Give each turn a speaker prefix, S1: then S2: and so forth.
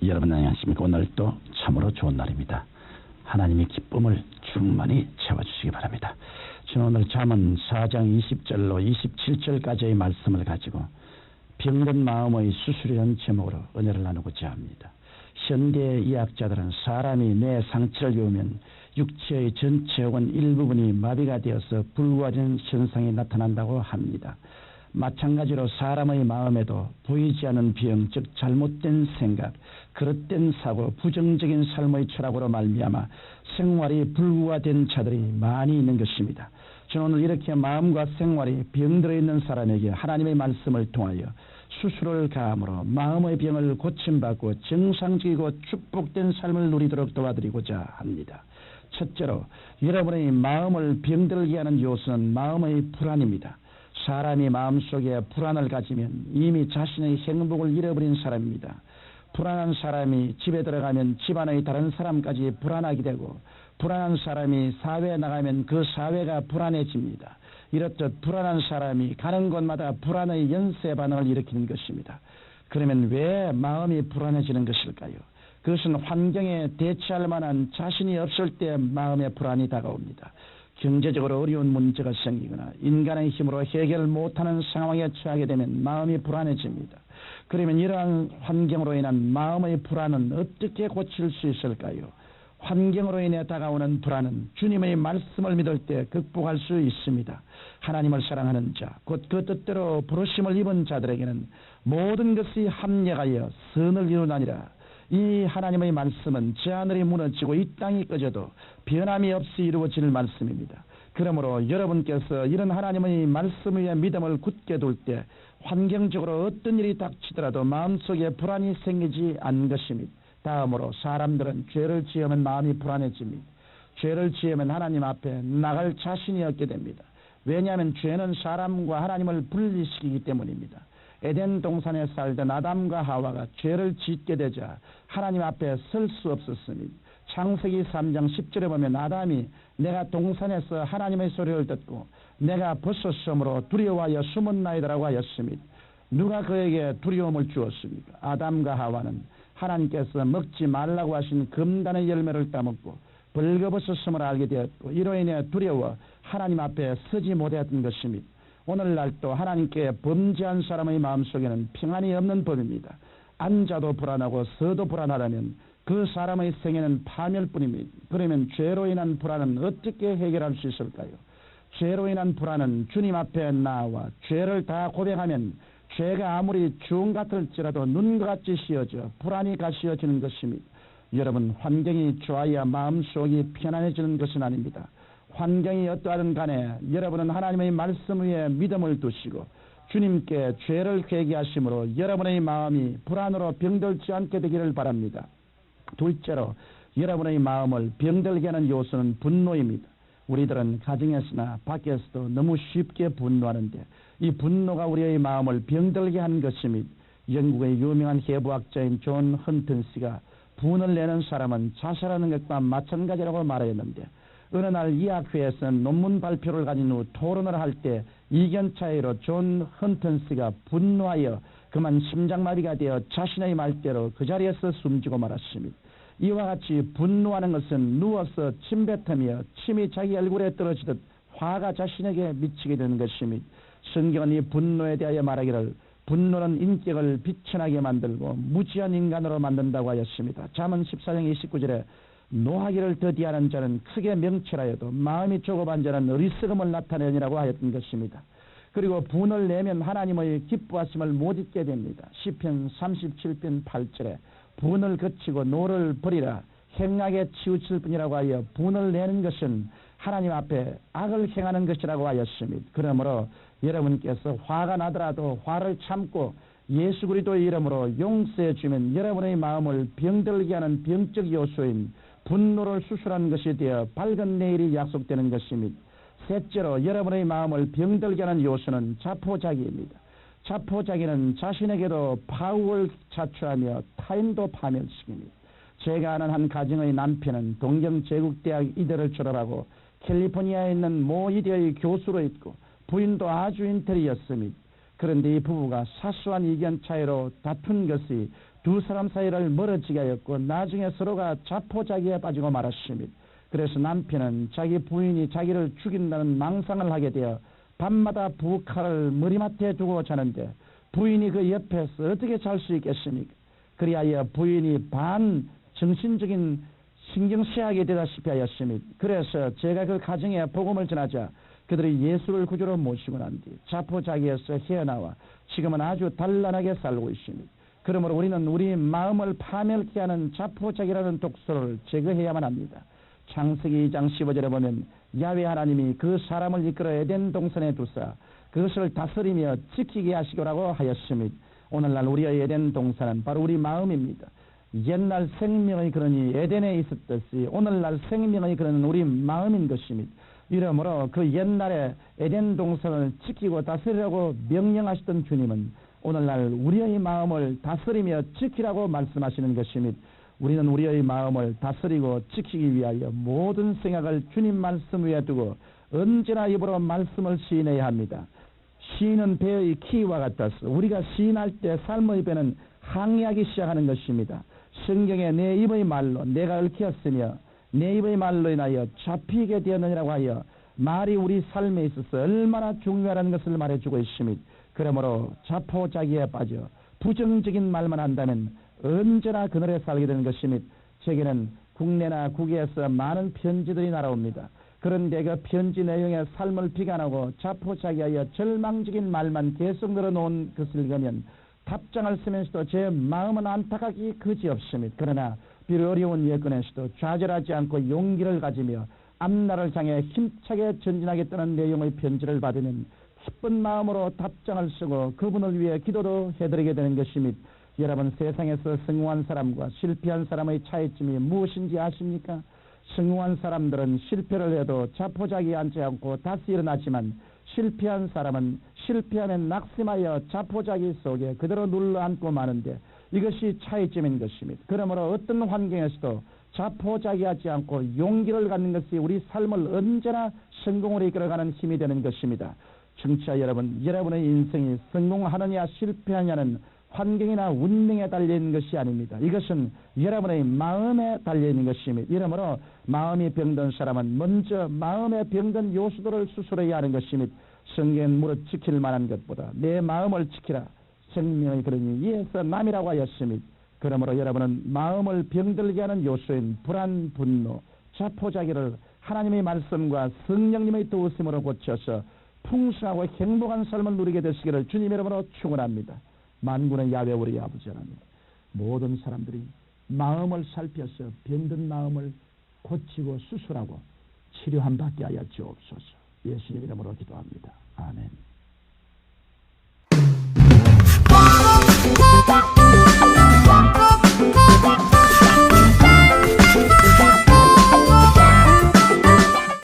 S1: 여러분 안녕하십니까? 오늘도 참으로 좋은 날입니다. 하나님의 기쁨을 충만히 채워주시기 바랍니다. 저는 오늘 잠언 4장 20절로 27절까지의 말씀을 가지고 병든 마음의 수술이라는 제목으로 은혜를 나누고자 합니다. 현대 의학자들은 사람이 뇌 상처를 입으면 육체의 전체 혹은 일부분이 마비가 되어서 불구하는 현상이 나타난다고 합니다. 마찬가지로 사람의 마음에도 보이지 않는 병, 즉 잘못된 생각, 그릇된 사고, 부정적인 삶의 철학으로 말미암아 생활이 불구화된 자들이 많이 있는 것입니다. 저는 오늘 이렇게 마음과 생활이 병들어 있는 사람에게 하나님의 말씀을 통하여 수술을 가함으로 마음의 병을 고침받고 정상적이고 축복된 삶을 누리도록 도와드리고자 합니다. 첫째로 여러분의 마음을 병들게 하는 요소는 마음의 불안입니다. 사람이 마음속에 불안을 가지면 이미 자신의 행복을 잃어버린 사람입니다. 불안한 사람이 집에 들어가면 집안의 다른 사람까지 불안하게 되고, 불안한 사람이 사회에 나가면 그 사회가 불안해집니다. 이렇듯 불안한 사람이 가는 곳마다 불안의 연쇄 반응을 일으키는 것입니다. 그러면 왜 마음이 불안해지는 것일까요? 그것은 환경에 대처할 만한 자신이 없을 때 마음의 불안이 다가옵니다. 경제적으로 어려운 문제가 생기거나 인간의 힘으로 해결 못하는 상황에 처하게 되면 마음이 불안해집니다. 그러면 이러한 환경으로 인한 마음의 불안은 어떻게 고칠 수 있을까요? 환경으로 인해 다가오는 불안은 주님의 말씀을 믿을 때 극복할 수 있습니다. 하나님을 사랑하는 자, 곧 그 뜻대로 부르심을 입은 자들에게는 모든 것이 합력하여 선을 이루나니라. 이 하나님의 말씀은 저 하늘이 무너지고 이 땅이 꺼져도 변함이 없이 이루어질 말씀입니다. 그러므로 여러분께서 이런 하나님의 말씀 위에 믿음을 굳게 둘 때 환경적으로 어떤 일이 닥치더라도 마음속에 불안이 생기지 않는 것입니다. 다음으로 사람들은 죄를 지으면 마음이 불안해집니다. 죄를 지으면 하나님 앞에 나갈 자신이 없게 됩니다. 왜냐하면 죄는 사람과 하나님을 분리시키기 때문입니다. 에덴 동산에 살던 아담과 하와가 죄를 짓게 되자 하나님 앞에 설 수 없었습니다. 창세기 3장 10절에 보면 아담이 내가 동산에서 하나님의 소리를 듣고 내가 벗었으므로 두려워하여 숨었나이다라고 하였습니다. 누가 그에게 두려움을 주었습니까? 아담과 하와는 하나님께서 먹지 말라고 하신 금단의 열매를 따먹고 벌거벗었음을 알게 되었고 이로 인해 두려워 하나님 앞에 서지 못했던 것입니다. 오늘날도 하나님께 범죄한 사람의 마음속에는 평안이 없는 법입니다. 앉아도 불안하고 서도 불안하다면 그 사람의 생애는 파멸뿐입니다. 그러면 죄로 인한 불안은 어떻게 해결할 수 있을까요? 죄로 인한 불안은 주님 앞에 나와 죄를 다 고백하면 죄가 아무리 주홍 같을지라도 눈과 같이 씌어져 불안이 가시어지는 것입니다. 여러분, 환경이 좋아야 마음속이 편안해지는 것은 아닙니다. 환경이 어떠하든 간에 여러분은 하나님의 말씀 위에 믿음을 두시고 주님께 죄를 회개하심으로 여러분의 마음이 불안으로 병들지 않게 되기를 바랍니다. 둘째로 여러분의 마음을 병들게 하는 요소는 분노입니다. 우리들은 가정에서나 밖에서도 너무 쉽게 분노하는데 이 분노가 우리의 마음을 병들게 하는 것입니다. 영국의 유명한 해부학자인 존 헌튼 씨가 분을 내는 사람은 자살하는 것과 마찬가지라고 말했는데 어느 날 의학회에서는 논문 발표를 가진 후 토론을 할 때 이견 차이로 존 헌튼 씨가 분노하여 그만 심장마비가 되어 자신의 말대로 그 자리에서 숨지고 말았습니다. 이와 같이 분노하는 것은 누워서 침 뱉으며 침이 자기 얼굴에 떨어지듯 화가 자신에게 미치게 되는 것입니다. 성경은 이 분노에 대하여 말하기를 분노는 인격을 비천하게 만들고 무지한 인간으로 만든다고 하였습니다. 잠언 14장 29절에 노하기를 더디하는 자는 크게 명철하여도 마음이 조급한 자는 어리석음을 나타내니라고 하였던 것입니다. 그리고 분을 내면 하나님의 기뻐하심을 못 잊게 됩니다. 시편 37편 8절에 분을 그치고 노를 버리라 행악에 치우칠 뿐이라고 하여 분을 내는 것은 하나님 앞에 악을 행하는 것이라고 하였습니다. 그러므로 여러분께서 화가 나더라도 화를 참고 예수 그리스도의 이름으로 용서해 주면 여러분의 마음을 병들게 하는 병적 요소인 분노를 수술하는 것이 되어 밝은 내일이 약속되는 것입니다. 셋째로 여러분의 마음을 병들게 하는 요소는 자포자기입니다. 자포자기는 자신에게도 파국을 자초하며 타인도 파멸시킵니다. 제가 아는 한 가정의 남편은 동경제국대학 의대를 졸업하고 캘리포니아에 있는 모 의대의 교수로 있고 부인도 아주 인텔리였습니다. 그런데 이 부부가 사소한 의견 차이로 다툰 것이 두 사람 사이를 멀어지게 하였고 나중에 서로가 자포자기에 빠지고 말았습니다. 그래서 남편은 자기 부인이 자기를 죽인다는 망상을 하게 되어 밤마다 부칼을 머리맡에 두고 자는데 부인이 그 옆에서 어떻게 잘 수 있겠습니까? 그리하여 부인이 반 정신적인 신경쇠약이 되다시피 하였습니다. 그래서 제가 그 가정에 복음을 전하자 그들이 예수를 구주로 모시고 난 뒤 자포자기에서 헤어나와 지금은 아주 단란하게 살고 있습니다. 그러므로 우리는 우리 마음을 파멸케 하는 자포자기라는 독소를 제거해야만 합니다. 창세기 2장 15절에 보면 야훼 하나님이 그 사람을 이끌어 에덴 동산에 두사 그것을 다스리며 지키게 하시고라고 하였습니다. 오늘날 우리의 에덴 동산은 바로 우리 마음입니다. 옛날 생명의 근원이 에덴에 있었듯이 오늘날 생명의 근원은 우리 마음인 것입니다. 이러므로 그 옛날에 에덴 동산을 지키고 다스리라고 명령하시던 주님은 오늘날 우리의 마음을 다스리며 지키라고 말씀하시는 것입니다. 우리는 우리의 마음을 다스리고 지키기 위하여 모든 생각을 주님 말씀 위에 두고 언제나 입으로 말씀을 시인해야 합니다. 시인은 배의 키와 같아서 우리가 시인할 때 삶의 배는 항의하기 시작하는 것입니다. 성경에 내 입의 말로 내가 얽혔으며 내 입의 말로 인하여 잡히게 되었느니라고 하여 말이 우리 삶에 있어서 얼마나 중요하다는 것을 말해주고 있습니다. 그러므로 자포자기에 빠져 부정적인 말만 한다면 언제나 그늘에 살게 되는 것입니다. 제게는 국내나 국외에서 많은 편지들이 날아옵니다. 그런데 그 편지 내용에 삶을 비관하고 자포자기하여 절망적인 말만 계속 늘어놓은 것을 읽으면 답장을 쓰면서도 제 마음은 안타깝기 그지없습니다. 그러나 비록 어려운 여건에서도 좌절하지 않고 용기를 가지며 앞날을 향해 힘차게 전진하겠다는 내용의 편지를 받으면 기쁜 마음으로 답장을 쓰고 그분을 위해 기도도 해드리게 되는 것입니다. 여러분, 세상에서 성공한 사람과 실패한 사람의 차이점이 무엇인지 아십니까? 성공한 사람들은 실패를 해도 자포자기 앉지 않고 다시 일어나지만 실패한 사람은 실패하면 낙심하여 자포자기 속에 그대로 눌러앉고 마는데 이것이 차이점인 것입니다. 그러므로 어떤 환경에서도 자포자기하지 않고 용기를 갖는 것이 우리 삶을 언제나 성공으로 이끌어가는 힘이 되는 것입니다. 청취자 여러분, 여러분의 인생이 성공하느냐 실패하느냐는 환경이나 운명에 달려있는 것이 아닙니다. 이것은 여러분의 마음에 달려있는 것입니다. 이러므로 마음이 병든 사람은 먼저 마음에 병든 요소들을 수술해야 하는 것입니다. 성경은 무릇 지킬 만한 것보다 내 마음을 지키라. 생명의 그러니 이에서 남이라고 하였습니다. 그러므로 여러분은 마음을 병들게 하는 요소인 불안, 분노, 자포자기를 하나님의 말씀과 성령님의 도우심으로 고쳐서 풍성하고 행복한 삶을 누리게 되시기를 주님 이름으로 축원합니다. 만군의 야훼 우리 아버지 하나님, 모든 사람들이 마음을 살펴서 병든 마음을 고치고 수술하고 치료함 받게 하여 주옵소서. 예수님 이름으로 기도합니다. 아멘.